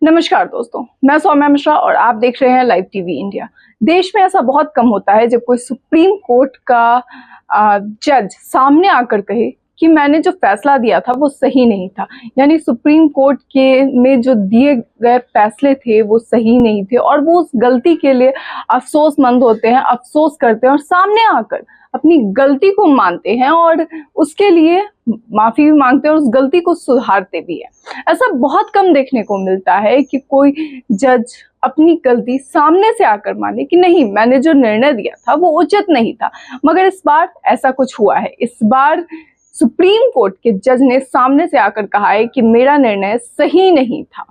नमस्कार दोस्तों, मैं सौम्या मिश्रा और आप देख रहे हैं लाइव टीवी इंडिया। देश में ऐसा बहुत कम होता है जब कोई सुप्रीम कोर्ट का जज सामने आकर कहे कि मैंने जो फैसला दिया था वो सही नहीं था। यानी सुप्रीम कोर्ट के में जो दिए गए फैसले थे वो सही नहीं थे और वो उस गलती के लिए अफसोसमंद होते हैं, अफसोस करते हैं और सामने आकर अपनी गलती को मानते हैं और उसके लिए माफी भी मांगते हैं और उस गलती को सुधारते भी हैं। ऐसा बहुत कम देखने को मिलता है कि कोई जज अपनी गलती सामने से आकर माने कि नहीं, मैंने जो निर्णय दिया था वो उचित नहीं था। मगर इस बार ऐसा कुछ हुआ है। इस बार सुप्रीम कोर्ट के जज ने सामने से आकर कहा है कि मेरा निर्णय सही नहीं था।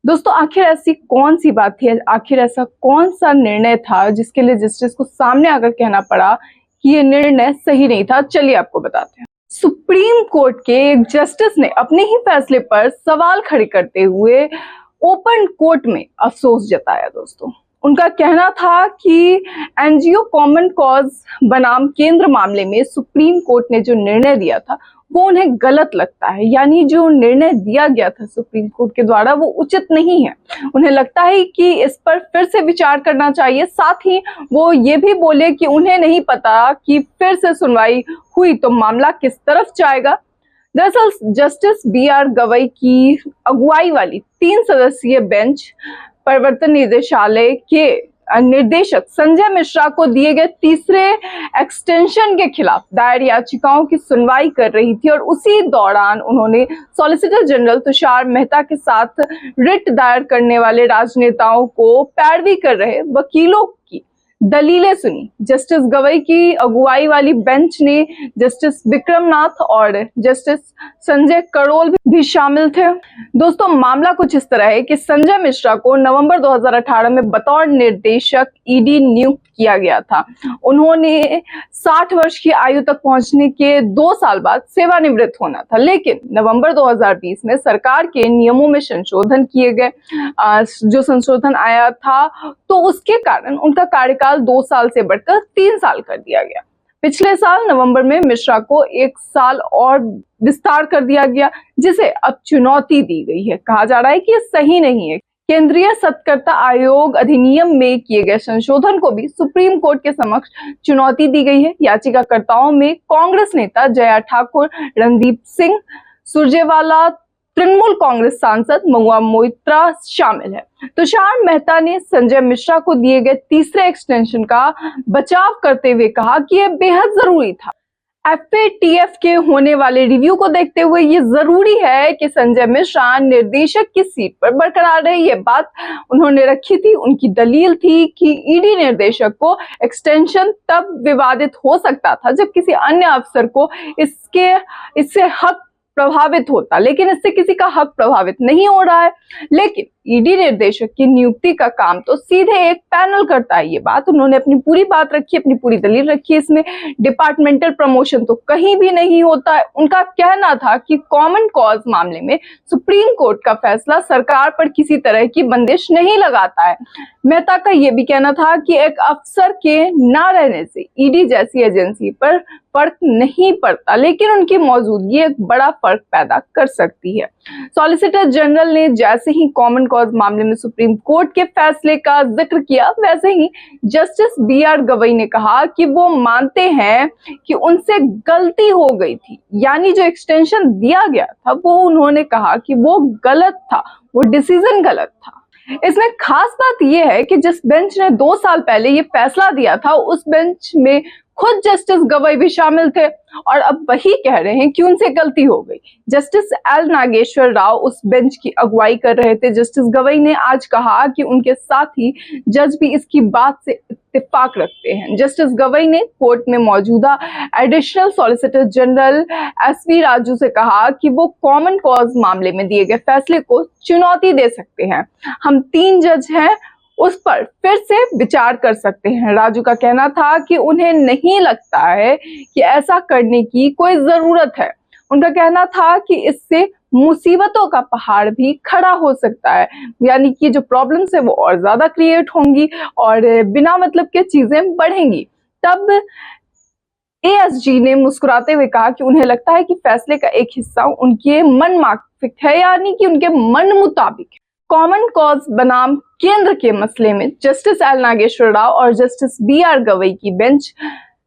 दोस्तों, आखिर ऐसी कौन सी बात थी, आखिर ऐसा कौन सा निर्णय था जिसके लिए जस्टिस को सामने आकर कहना पड़ा कि ये निर्णय सही नहीं था? चलिए आपको बताते हैं। सुप्रीम कोर्ट के एक जस्टिस ने अपने ही फैसले पर सवाल खड़े करते हुए ओपन कोर्ट में अफसोस जताया। दोस्तों, उनका कहना था कि एनजीओ कॉमन कॉज बनाम केंद्र मामले में सुप्रीम कोर्ट ने जो निर्णय दिया था वो उन्हें गलत लगता है। यानी जो निर्णय दिया गया था सुप्रीम कोर्ट के द्वारा वो उचित नहीं है। उन्हें लगता है कि इस पर फिर से विचार करना चाहिए। साथ ही वो ये भी बोले कि उन्हें नहीं पता कि फिर से सुनवाई हुई तो मामला किस तरफ जाएगा। दरअसल जस्टिस BR गवई की अगुवाई वाली 3 सदस्यीय बेंच प्रवर्तन निदेशालय के निर्देशक संजय मिश्रा को दिए गए तीसरे एक्सटेंशन के खिलाफ दायर याचिकाओं की सुनवाई कर रही थी और उसी दौरान उन्होंने सॉलिसिटर जनरल तुषार मेहता के साथ रिट दायर करने वाले राजनेताओं को पैरवी कर रहे वकीलों की दलीलें सुनी। जस्टिस गवई की अगुवाई वाली बेंच ने जस्टिस विक्रमनाथ और जस्टिस संजय करोल भी शामिल थे। दोस्तों, मामला कुछ इस तरह है कि संजय मिश्रा को नवंबर 2018 में बतौर निर्देशक ईडी नियुक्त किया गया था। उन्होंने 60 वर्ष की आयु तक पहुंचने के 2 साल बाद सेवानिवृत्त होना था, लेकिन नवंबर 2020 में सरकार के नियमों में संशोधन किए गए। जो संशोधन आया था तो उसके कारण उनका कार्यकाल 2 साल से बढ़कर 3 साल कर दिया गया। पिछले साल नवंबर में मिश्रा को 1 साल और विस्तार कर दिया गया, जिसे अब चुनौती दी गई है। कहा जा रहा है कि यह सही नहीं है। केंद्रीय सत्कर्ता आयोग अधिनियम में किए गए संशोधन को भी सुप्रीम कोर्ट के समक्ष चुनौती दी गई है। याचिकाकर्ताओं में कांग्रेस नेता जया ठाकुर, रणदीप सिंह सुरजेवाला, तृणमूल कांग्रेस सांसद महुआ मोइत्रा शामिल है। तुषार मेहता ने संजय मिश्रा को दिए गए तीसरे एक्सटेंशन का बचाव करते हुए कहा कि यह बेहद जरूरी था। FATF के होने वाले रिव्यू को देखते हुए ये जरूरी है कि संजय मिश्रा निर्देशक की सीट पर बरकरार रहे। ये बात उन्होंने रखी थी। उनकी दलील थी कि ईडी निर्देशक को एक्सटेंशन तब विवादित हो सकता था जब किसी अन्य अफसर को इससे हक प्रभावित होता, लेकिन इससे किसी का हक प्रभावित नहीं हो रहा है। लेकिन ईडी निर्देशक की नियुक्ति का काम तो सीधे एक पैनल करता है। ये बात उन्होंने अपनी पूरी बात रखी, अपनी पूरी दलील रखी। इसमें डिपार्टमेंटल प्रमोशन तो कहीं भी नहीं होता है। उनका कहना था कि कॉमन कॉज मामले में सुप्रीम कोर्ट का फैसला सरकार पर किसी तरह की बंदिश नहीं लगाता है। मेहता का यह भी कहना था कि एक अफसर के ना रहने से ईडी जैसी एजेंसी पर फर्क नहीं पड़ता, लेकिन उनकी मौजूदगी एक बड़ा फर्क पैदा कर सकती है। सॉलिसिटर जनरल ने जैसे ही कॉमन कॉज मामले में सुप्रीम कोर्ट के फैसले का जिक्र किया, वैसे ही जस्टिस BR गवई ने कहा कि वो मानते हैं कि उनसे गलती हो गई थी। यानी जो एक्सटेंशन दिया गया था वो उन्होंने कहा कि वो गलत था, वो डिसीजन गलत था। इसमें खास बात यह है कि जिस बेंच ने 2 साल पहले ये फैसला दिया था उस बेंच में खुद जस्टिस गवई भी शामिल थे और अब वही कह रहे हैं कि उनसे गलती हो गई। जस्टिस L नागेश्वर राव उस बेंच की अगुवाई कर रहे थे। जस्टिस गवई ने आज कहा कि उनके साथी जज भी इसकी बात से इत्तेफाक रखते हैं। जस्टिस गवई ने कोर्ट में मौजूदा additional solicitor general SV Raju से कहा कि वो कॉमन कॉज मामले में दिए गए फैसले को चुनौती दे सकते हैं। हम 3 जज हैं, उस पर फिर से विचार कर सकते हैं। राजू का कहना था कि उन्हें नहीं लगता है कि ऐसा करने की कोई जरूरत है। उनका कहना था कि इससे मुसीबतों का पहाड़ भी खड़ा हो सकता है, यानी कि जो प्रॉब्लम्स है वो और ज्यादा क्रिएट होंगी और बिना मतलब के चीजें बढ़ेंगी। तब ASG ने मुस्कुराते हुए कहा कि उन्हें लगता है कि फैसले का एक हिस्सा उनके मन माफिक है, यानी कि उनके मन मुताबिक है। कॉमन कॉज बनाम केंद्र के मसले में जस्टिस एल नागेश्वर राव और जस्टिस BR गवई की बेंच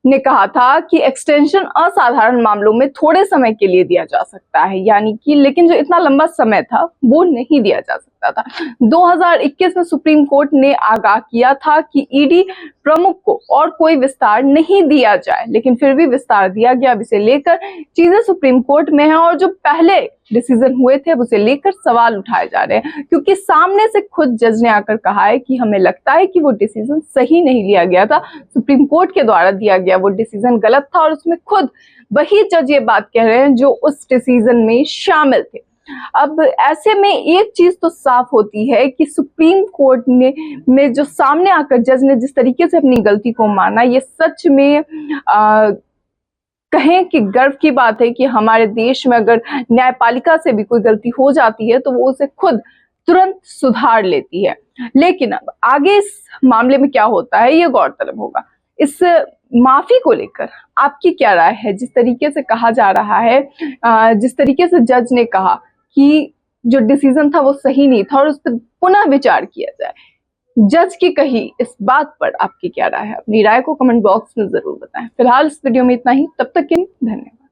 ने कहा था कि एक्सटेंशन असाधारण मामलों में थोड़े समय के लिए दिया जा सकता है, यानी कि लेकिन जो इतना लंबा समय था वो नहीं दिया जा सकता था। 2021 में सुप्रीम कोर्ट ने आगाह किया था कि ईडी प्रमुख को और कोई विस्तार नहीं दिया जाए, लेकिन फिर भी विस्तार दिया गया। अब इसे लेकर चीजें सुप्रीम कोर्ट में है और जो पहले डिसीजन हुए थे उसे लेकर सवाल उठाए जा रहे हैं, क्योंकि सामने से खुद जज ने आकर कहा है कि हमें लगता है कि वो डिसीजन सही नहीं लिया गया था, सुप्रीम कोर्ट के द्वारा दिया गया वो डिसीजन गलत था। और उसमें खुद वही जज ये बात कह रहे हैं जो उस डिसीजन में शामिल थे। अब ऐसे में एक चीज तो साफ होती है कि सुप्रीम कोर्ट में जो सामने आकर जज ने जिस तरीके से अपनी गलती को माना, ये सच में कहें कि गर्व की बात है कि हमारे देश में अगर न्यायपालिका से भी कोई गलती हो जाती है तो वो उसे खुद तुरंत सुधार लेती है। लेकिन अब आगे इस मामले में क्या होता है ये गौरतलब होगा। इस माफी को लेकर आपकी क्या राय है? जिस तरीके से कहा जा रहा है, जिस तरीके से जज ने कहा कि जो डिसीजन था वो सही नहीं था और उस पर पुनः विचार किया जाए, जज की कही इस बात पर आपकी क्या राय है? अपनी राय को कमेंट बॉक्स में जरूर बताएं। फिलहाल इस वीडियो में इतना ही, तब तक के लिए धन्यवाद।